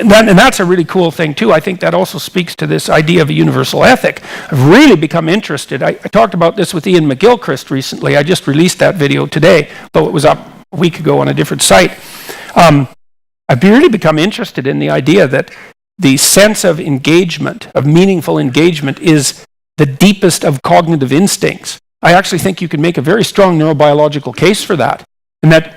that's a really cool thing too. I think that also speaks to this idea of a universal ethic. I've really become interested. I talked about this with Ian McGilchrist recently. I just released that video today, though it was up a week ago on a different site. I've really become interested in the idea that the sense of engagement, of meaningful engagement, is the deepest of cognitive instincts. I actually think you can make a very strong neurobiological case for that. And that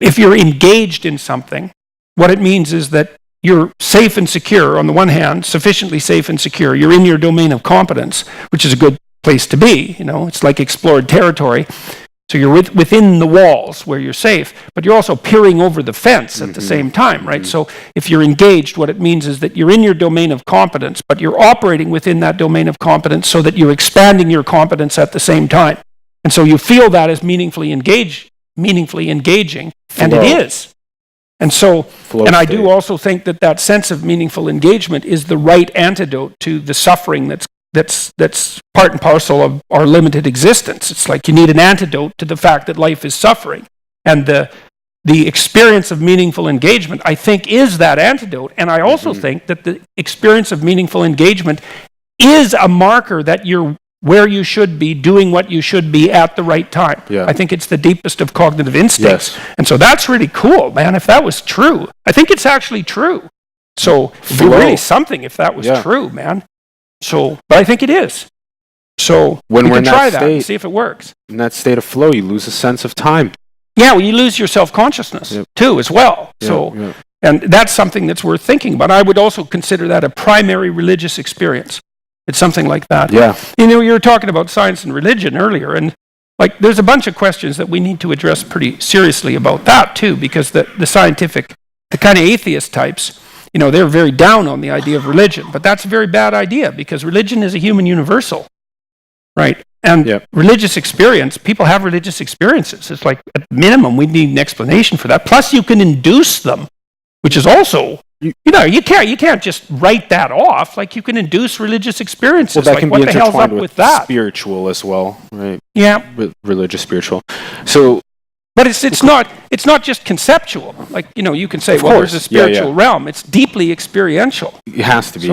if you're engaged in something, what it means is that you're safe and secure, on the one hand, sufficiently safe and secure. You're in your domain of competence, which is a good place to be. It's like explored territory. So you're within the walls where you're safe, but you're also peering over the fence at the same time, right? So if you're engaged, what it means is that you're in your domain of competence, but you're operating within that domain of competence so that you're expanding your competence at the same time. And so you feel that as meaningfully engaging, and it is. And so, and I do also think that sense of meaningful engagement is the right antidote to the suffering that's part and parcel of our limited existence. It's like you need an antidote to the fact that life is suffering. And the experience of meaningful engagement, I think, is that antidote. And I also think that the experience of meaningful engagement is a marker that you're where you should be, doing what you should be at the right time. Yeah. I think it's the deepest of cognitive instincts. Yes. And so that's really cool, man, if that was true. I think it's actually true. So it'd be really something if that was true, man. So, but I think it is. So when we we're can in try that that state, and see if it works. In that state of flow, you lose a sense of time. Yeah, well, you lose your self-consciousness too, as well. And that's something that's worth thinking about. I would also consider that a primary religious experience. It's something like that. Yeah. You were talking about science and religion earlier, and like there's a bunch of questions that we need to address pretty seriously about that too, because the scientific, the kind of atheist types, they're very down on the idea of religion, but that's a very bad idea because religion is a human universal, right? And religious experience, people have religious experiences. It's like at minimum we need an explanation for that. Plus you can induce them, which is also, you can't just write that off. Like you can induce religious experiences. Well, that like can what be the hell's up intertwined with that? Spiritual as well, right? Yeah. Religious, spiritual. So, but it's not just conceptual. Like you can say, well, there's a spiritual realm. It's deeply experiential. It has to be,